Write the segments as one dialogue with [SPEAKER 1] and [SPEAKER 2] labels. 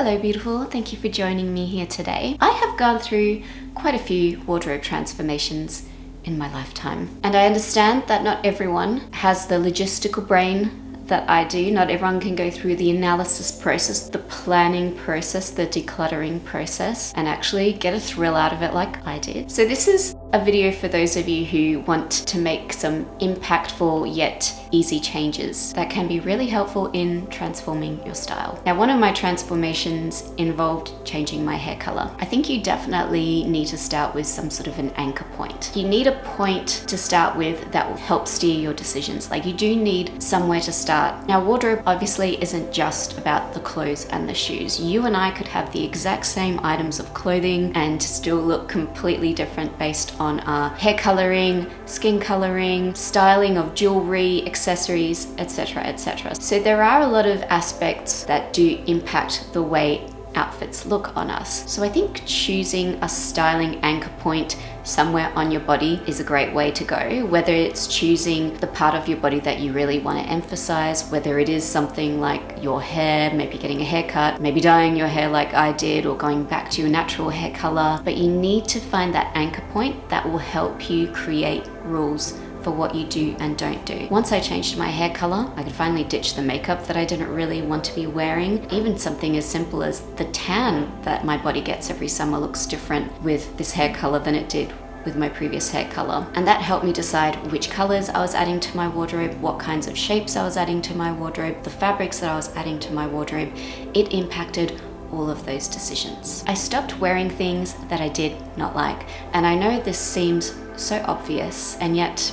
[SPEAKER 1] Hello beautiful, thank you for joining me here today. I have gone through quite a few wardrobe transformations in my lifetime, and I understand that not everyone has the logistical brain that I do. Not everyone can go through the analysis process, the planning process, the decluttering process, and actually get a thrill out of it like I did. So this is a video for those of you who want to make some impactful yet easy changes that can be really helpful in transforming your style. Now, one of my transformations involved changing my hair color. I think you definitely need to start with some sort of an anchor point. You need a point to start with that will help steer your decisions. Like, you do need somewhere to start. Now, wardrobe obviously isn't just about the clothes and the shoes. You and I could have the exact same items of clothing and still look completely different based on our hair coloring, skin coloring, styling of jewelry, accessories, etc., etc. So there are a lot of aspects that do impact the way outfits look on us. So I think choosing a styling anchor point somewhere on your body is a great way to go, whether it's choosing the part of your body that you really want to emphasize, whether it is something like your hair, maybe getting a haircut, maybe dyeing your hair like I did, or going back to your natural hair color. But you need to find that anchor point that will help you create rules for what you do and don't do. Once I changed my hair color, I could finally ditch the makeup that I didn't really want to be wearing. Even something as simple as the tan that my body gets every summer looks different with this hair color than it did with my previous hair color. And that helped me decide which colors I was adding to my wardrobe, what kinds of shapes I was adding to my wardrobe, the fabrics that I was adding to my wardrobe. It impacted all of those decisions. I stopped wearing things that I did not like. And I know this seems so obvious, and yet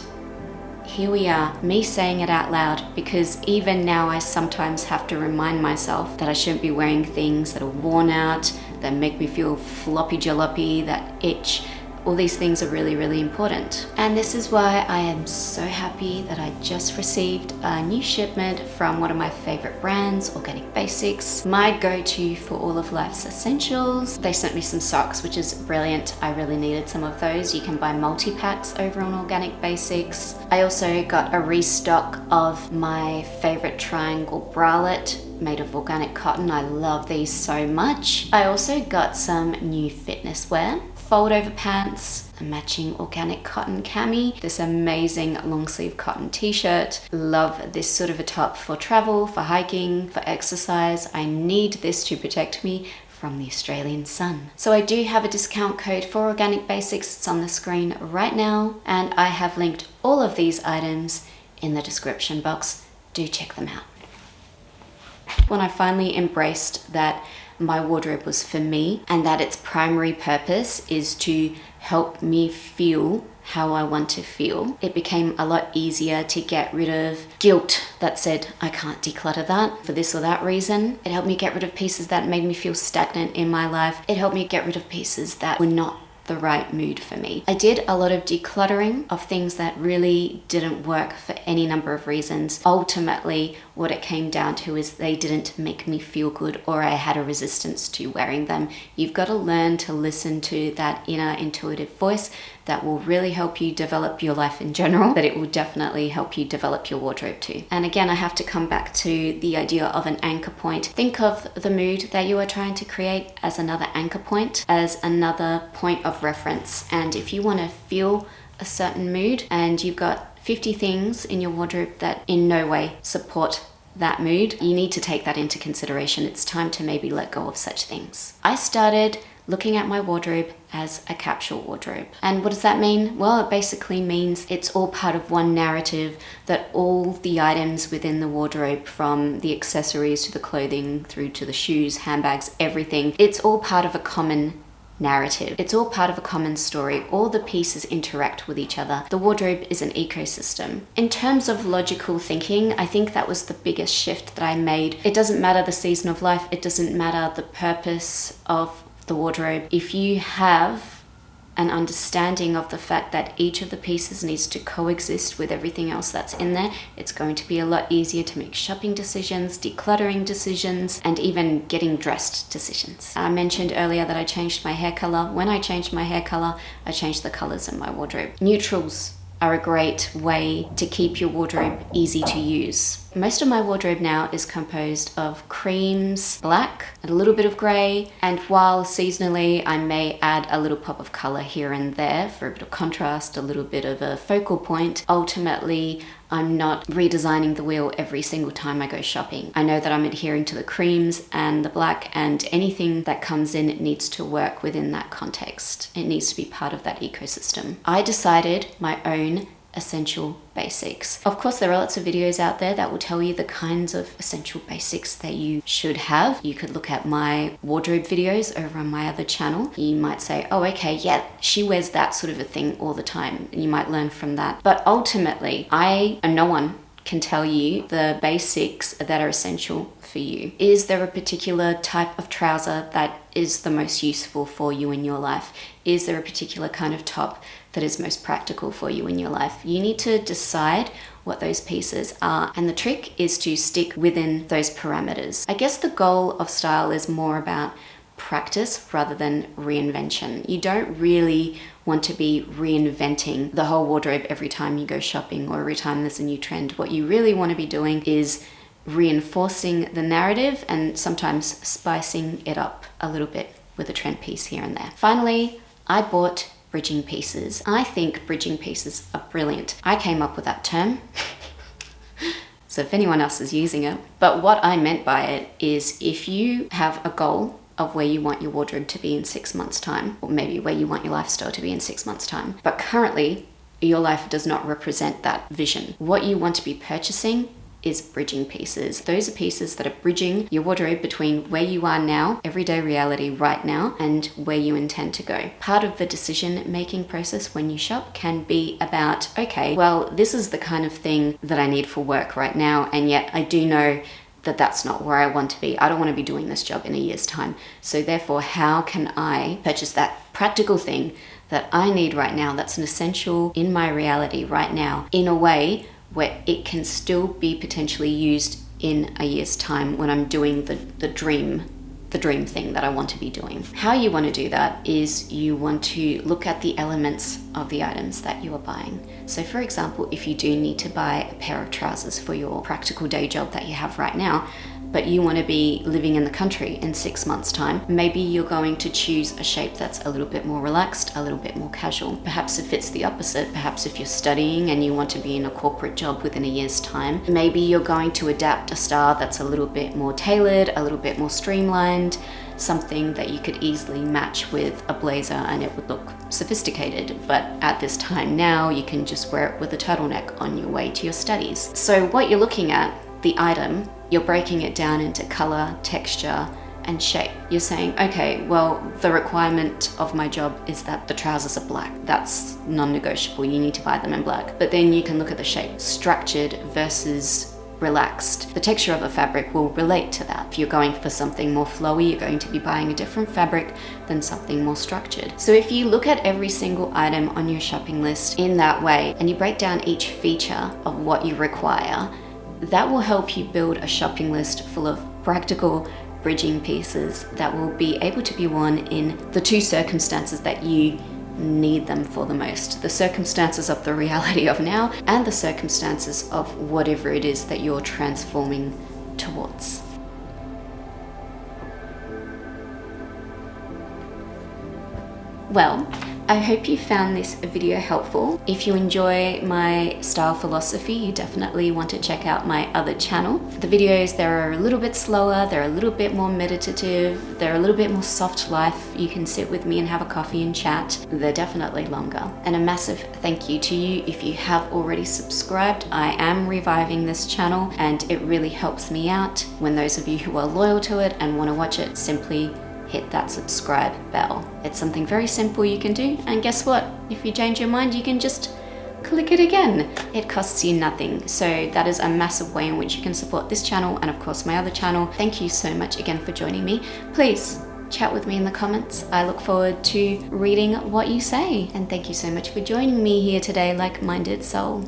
[SPEAKER 1] here we are, me saying it out loud, because even now I sometimes have to remind myself that I shouldn't be wearing things that are worn out, that make me feel floppy jalopy, that itch. All these things are really, really important. And this is why I am so happy that I just received a new shipment from one of my favorite brands, Organic Basics, my go-to for all of life's essentials. They sent me some socks, which is brilliant. I really needed some of those. You can buy multi-packs over on Organic Basics. I also got a restock of my favorite triangle bralette made of organic cotton. I love these so much. I also got some new fitness wear, fold over pants, a matching organic cotton cami, this amazing long sleeve cotton t-shirt. Love this sort of a top for travel, for hiking, for exercise. I need this to protect me from the Australian sun. So I do have a discount code for Organic Basics. It's on the screen right now, and I have linked all of these items in the description box. Do check them out. When I finally embraced that my wardrobe was for me and that its primary purpose is to help me feel how I want to feel, it became a lot easier to get rid of guilt that said I can't declutter that for this or that reason. It helped me get rid of pieces that made me feel stagnant in my life. It helped me get rid of pieces that were not the right mood for me. I did a lot of decluttering of things that really didn't work for any number of reasons. Ultimately, what it came down to is they didn't make me feel good, or I had a resistance to wearing them. You've got to learn to listen to that inner intuitive voice. That will really help you develop your life in general, but it will definitely help you develop your wardrobe too. And again, I have to come back to the idea of an anchor point. Think of the mood that you are trying to create as another anchor point, as another point of reference. And if you want to feel a certain mood and you've got 50 things in your wardrobe that in no way support that mood, you need to take that into consideration. It's time to maybe let go of such things. I started looking at my wardrobe as a capsule wardrobe. And what does that mean? Well, it basically means it's all part of one narrative, that all the items within the wardrobe, from the accessories to the clothing through to the shoes, handbags, everything, it's all part of a common narrative. It's all part of a common story. All the pieces interact with each other. The wardrobe is an ecosystem. In terms of logical thinking, I think that was the biggest shift that I made. It doesn't matter the season of life. It doesn't matter the purpose of the wardrobe. If you have an understanding of the fact that each of the pieces needs to coexist with everything else that's in there, it's going to be a lot easier to make shopping decisions, decluttering decisions, and even getting dressed decisions. I mentioned earlier that I changed my hair color. When I changed my hair color, I changed the colors in my wardrobe. Neutrals are a great way to keep your wardrobe easy to use. Most of my wardrobe now is composed of creams, black, and a little bit of grey, and while seasonally I may add a little pop of colour here and there for a bit of contrast, a little bit of a focal point, ultimately I'm not redesigning the wheel every single time I go shopping. I know that I'm adhering to the creams and the black, and anything that comes in needs to work within that context. It needs to be part of that ecosystem. I decided my own essential basics. Of course, there are lots of videos out there that will tell you the kinds of essential basics that you should have. You could look at my wardrobe videos over on my other channel. You might say, oh, okay, yeah, she wears that sort of a thing all the time. And you might learn from that. But ultimately, I and no one can tell you the basics that are essential for you. Is there a particular type of trouser that is the most useful for you in your life? Is there a particular kind of top that is most practical for you in your life? You need to decide what those pieces are, and the trick is to stick within those parameters. I guess the goal of style is more about practice rather than reinvention. You don't really want to be reinventing the whole wardrobe every time you go shopping or every time there's a new trend. What you really want to be doing is reinforcing the narrative and sometimes spicing it up a little bit with a trend piece here and there. Finally, I bought bridging pieces. I think bridging pieces are brilliant. I came up with that term. So if anyone else is using it. But what I meant by it is if you have a goal of where you want your wardrobe to be in 6 months' time, or maybe where you want your lifestyle to be in 6 months' time, but currently your life does not represent that vision. What you want to be purchasing is bridging pieces. Those are pieces that are bridging your wardrobe between where you are now, everyday reality right now, and where you intend to go. Part of the decision-making process when you shop can be about, okay, well, this is the kind of thing that I need for work right now, and yet I do know that that's not where I want to be. I don't want to be doing this job in a year's time. So therefore, how can I purchase that practical thing that I need right now, that's an essential in my reality right now, in a way where it can still be potentially used in a year's time when I'm doing the dream thing that I want to be doing. How you want to do that is you want to look at the elements of the items that you are buying. So for example, if you do need to buy a pair of trousers for your practical day job that you have right now, but you want to be living in the country in 6 months' time, maybe you're going to choose a shape that's a little bit more relaxed, a little bit more casual. Perhaps if it's the opposite, perhaps if you're studying and you want to be in a corporate job within a year's time, maybe you're going to adapt a style that's a little bit more tailored, a little bit more streamlined, something that you could easily match with a blazer and it would look sophisticated. But at this time now, you can just wear it with a turtleneck on your way to your studies. So what you're looking at, the item, you're breaking it down into color, texture, and shape. You're saying, okay, well, the requirement of my job is that the trousers are black. That's non-negotiable. You need to buy them in black. But then you can look at the shape, structured versus relaxed. The texture of the fabric will relate to that. If you're going for something more flowy, you're going to be buying a different fabric than something more structured. So if you look at every single item on your shopping list in that way, and you break down each feature of what you require, that will help you build a shopping list full of practical bridging pieces that will be able to be worn in the two circumstances that you need them for the most. The circumstances of the reality of now and the circumstances of whatever it is that you're transforming towards. Well, I hope you found this video helpful. If you enjoy my style philosophy, you definitely want to check out my other channel. The videos, they're a little bit slower, they're a little bit more meditative, they're a little bit more soft life. You can sit with me and have a coffee and chat. They're definitely longer. And a massive thank you to you if you have already subscribed. I am reviving this channel and it really helps me out. When those of you who are loyal to it and want to watch it, simply hit that subscribe bell. It's something very simple you can do, and guess what? If you change your mind, you can just click it again. It costs you nothing. So that is a massive way in which you can support this channel and of course my other channel. Thank you so much again for joining me. Please chat with me in the comments. I look forward to reading what you say. And thank you so much for joining me here today, like-minded soul.